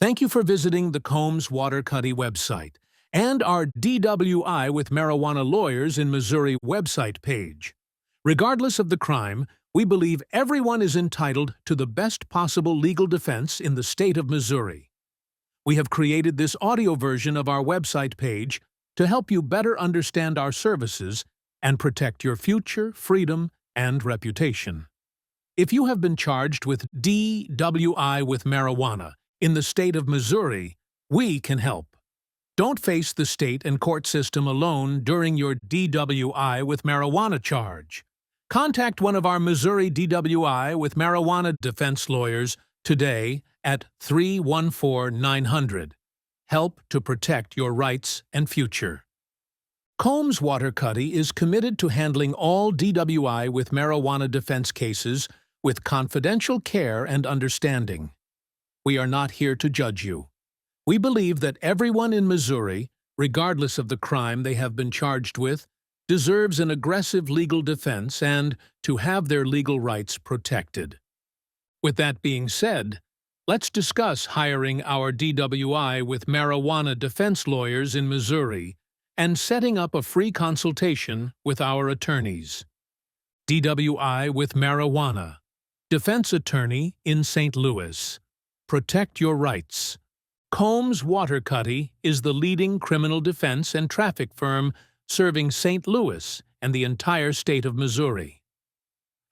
Thank you for visiting the Combs Waterkotte website and our DWI With Marijuana Lawyers in Missouri website page. Regardless of the crime, we believe everyone is entitled to the best possible legal defense in the state of Missouri. We have created this audio version of our website page to help you better understand our services and protect your future, freedom, and reputation. If you have been charged with DWI with marijuana in the state of Missouri, we can help. Don't face the state and court system alone during your DWI with marijuana charge. Contact one of our Missouri DWI with marijuana defense lawyers today at 314-900. Help to protect your rights and future. Combs Waterkotte is committed to handling all DWI with marijuana defense cases with confidential care and understanding. We are not here to judge you. We believe that everyone in Missouri, regardless of the crime they have been charged with, deserves an aggressive legal defense and to have their legal rights protected. With that being said, let's discuss hiring our DWI with marijuana defense lawyers in Missouri and setting up a free consultation with our attorneys. DWI with marijuana, defense attorney in St. Louis. Protect your rights. Combs Waterkotte is the leading criminal defense and traffic firm serving St. Louis and the entire state of Missouri.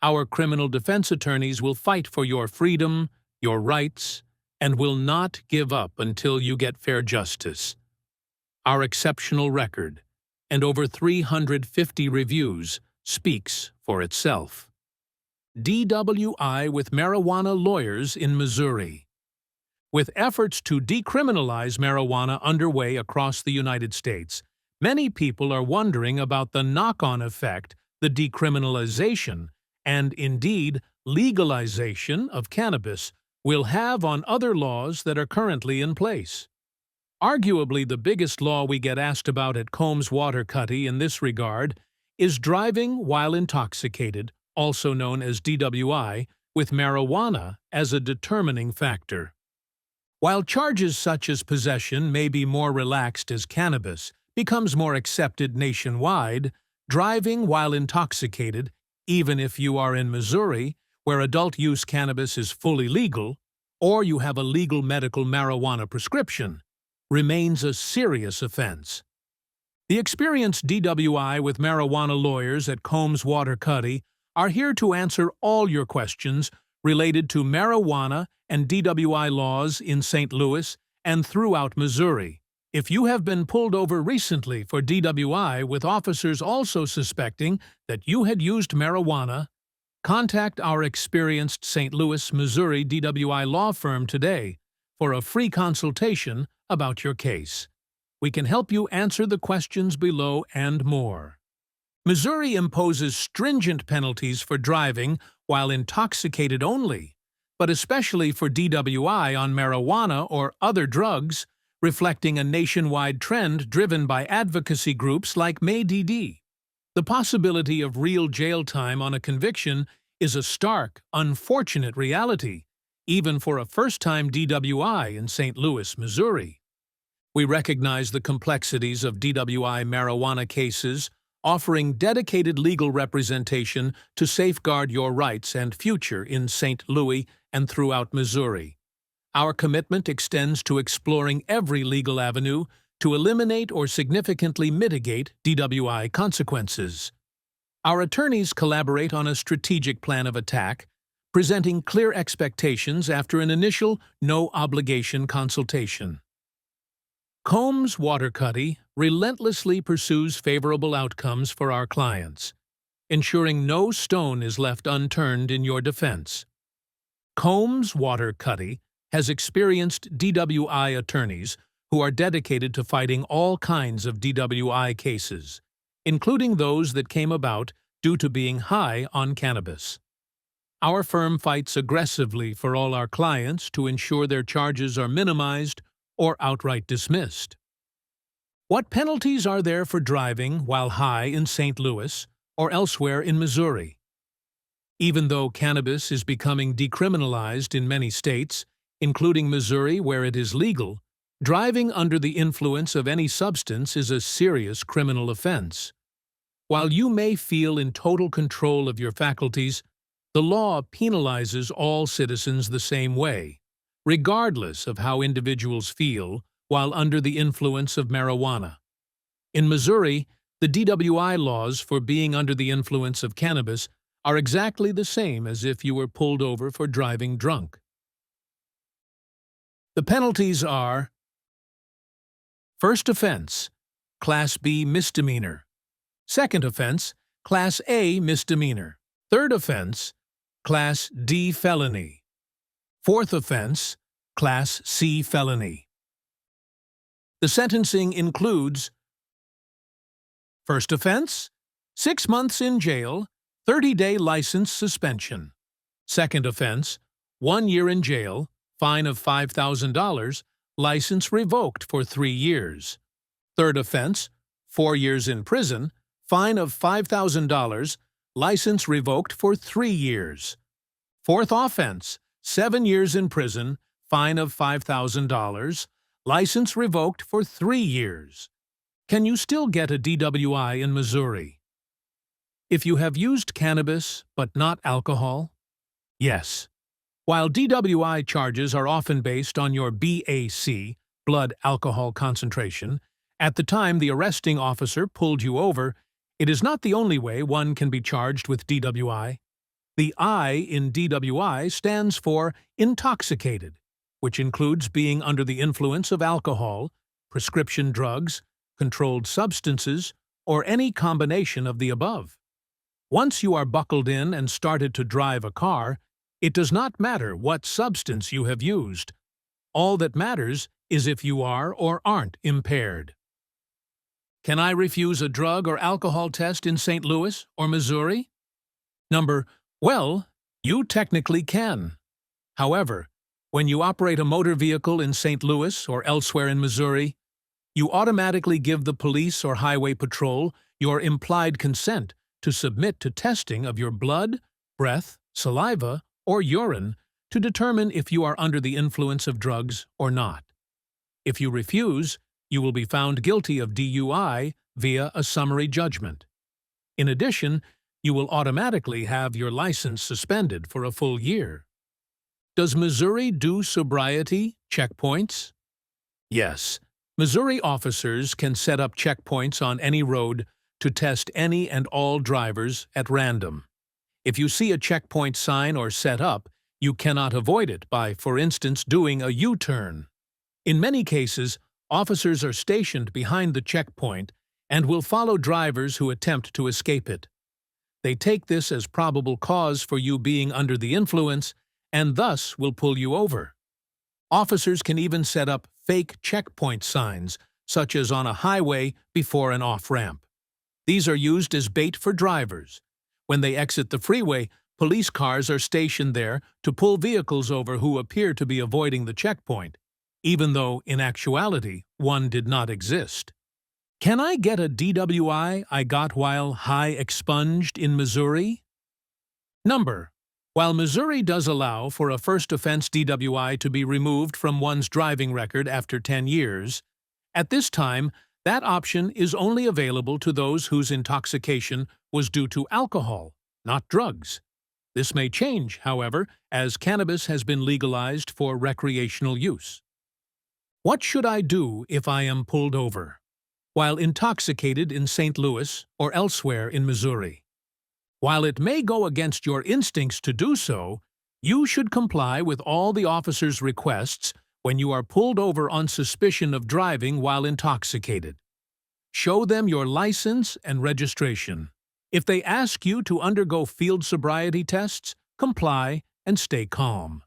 Our criminal defense attorneys will fight for your freedom, your rights, and will not give up until you get fair justice. Our exceptional record and over 350 reviews speaks for itself. DWI with marijuana lawyers in Missouri. With efforts to decriminalize marijuana underway across the United States, many people are wondering about the knock-on effect the decriminalization and, indeed, legalization of cannabis will have on other laws that are currently in place. Arguably, the biggest law we get asked about at Combs Waterkotte in this regard is driving while intoxicated, also known as DWI, with marijuana as a determining factor. While charges such as possession may be more relaxed as cannabis becomes more accepted nationwide, driving while intoxicated, even if you are in Missouri, where adult-use cannabis is fully legal, or you have a legal medical marijuana prescription, remains a serious offense. The experienced DWI with marijuana lawyers at Combs Waterkotte are here to answer all your questions related to marijuana and DWI laws in St. Louis and throughout Missouri. If you have been pulled over recently for DWI with officers also suspecting that you had used marijuana, contact our experienced St. Louis, Missouri DWI law firm today for a free consultation about your case. We can help you answer the questions below and more. Missouri imposes stringent penalties for driving while intoxicated only, but especially for DWI on marijuana or other drugs, reflecting a nationwide trend driven by advocacy groups like MayDD. The possibility of real jail time on a conviction is a stark, unfortunate reality, even for a first-time DWI in St. Louis, Missouri. We recognize the complexities of DWI marijuana cases, offering dedicated legal representation to safeguard your rights and future in St. Louis and throughout Missouri. Our commitment extends to exploring every legal avenue to eliminate or significantly mitigate DWI consequences. Our attorneys collaborate on a strategic plan of attack, presenting clear expectations after an initial no-obligation consultation. Combs Waterkotte relentlessly pursues favorable outcomes for our clients, ensuring no stone is left unturned in your defense. Combs Waterkotte has experienced DWI attorneys who are dedicated to fighting all kinds of DWI cases, including those that came about due to being high on cannabis. Our firm fights aggressively for all our clients to ensure their charges are minimized or outright dismissed. What penalties are there for driving while high in St. Louis or elsewhere in Missouri? Even though cannabis is becoming decriminalized in many states, including Missouri where it is legal, driving under the influence of any substance is a serious criminal offense. While you may feel in total control of your faculties, the law penalizes all citizens the same way, regardless of how individuals feel while under the influence of marijuana. In Missouri, the DWI laws for being under the influence of cannabis are exactly the same as if you were pulled over for driving drunk. The penalties are: first offense, Class B misdemeanor. Second offense, Class A misdemeanor. Third offense, Class D felony. Fourth offense, Class C felony. The sentencing includes: first offense, 6 months in jail, 30-day license suspension. Second offense, 1 year in jail, fine of $5,000, license revoked for 3 years. Third offense, 4 years in prison, fine of $5,000, license revoked for 3 years. Fourth offense, 7 years in prison, fine of $5,000, license revoked for 3 years. Can you still get a DWI in Missouri? If you have used cannabis but not alcohol? Yes. While DWI charges are often based on your BAC, blood alcohol concentration, at the time the arresting officer pulled you over, it is not the only way one can be charged with DWI. The I in DWI stands for intoxicated, which includes being under the influence of alcohol, prescription drugs, controlled substances, or any combination of the above. Once you are buckled in and started to drive a car, it does not matter what substance you have used. All that matters is if you are or aren't impaired. Can I refuse a drug or alcohol test in St. Louis or Missouri? Well, you technically can. However, when you operate a motor vehicle in St. Louis or elsewhere in Missouri, you automatically give the police or highway patrol your implied consent to submit to testing of your blood, breath, saliva, or urine to determine if you are under the influence of drugs or not. If you refuse, you will be found guilty of DUI via a summary judgment. In addition, you will automatically have your license suspended for a full year. Does Missouri do sobriety checkpoints? Yes. Missouri officers can set up checkpoints on any road to test any and all drivers at random. If you see a checkpoint sign or set up, you cannot avoid it by, for instance, doing a U-turn. In many cases, officers are stationed behind the checkpoint and will follow drivers who attempt to escape it. They take this as probable cause for you being under the influence and thus will pull you over. Officers can even set up fake checkpoint signs, such as on a highway before an off-ramp. These are used as bait for drivers. When they exit the freeway, police cars are stationed there to pull vehicles over who appear to be avoiding the checkpoint, even though, in actuality, one did not exist. Can I get a DWI I got while high expunged in Missouri? While Missouri does allow for a first offense DWI to be removed from one's driving record after 10 years, at this time, that option is only available to those whose intoxication was due to alcohol, not drugs. This may change, however, as cannabis has been legalized for recreational use. What should I do if I am pulled over while intoxicated in St. Louis or elsewhere in Missouri? While it may go against your instincts to do so, you should comply with all the officer's requests when you are pulled over on suspicion of driving while intoxicated. Show them your license and registration. If they ask you to undergo field sobriety tests, comply and stay calm.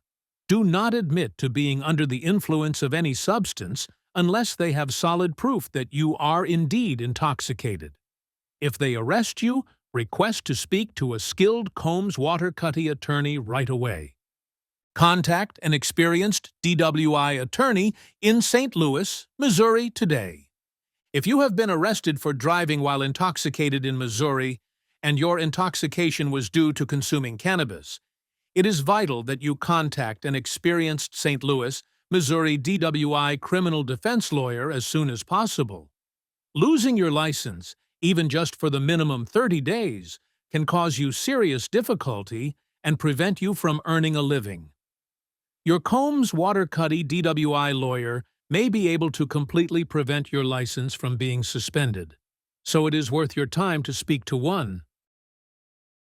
Do not admit to being under the influence of any substance unless they have solid proof that you are indeed intoxicated. If they arrest you, request to speak to a skilled Combs Waterkotte attorney right away. Contact an experienced DWI attorney in St. Louis, Missouri today. If you have been arrested for driving while intoxicated in Missouri and your intoxication was due to consuming cannabis, It is vital that you contact an experienced St. Louis, Missouri DWI criminal defense lawyer as soon as possible. Losing your license, even just for the minimum 30 days, can cause you serious difficulty and prevent you from earning a living. Your Combs Waterkotte DWI lawyer may be able to completely prevent your license from being suspended, so it is worth your time to speak to one.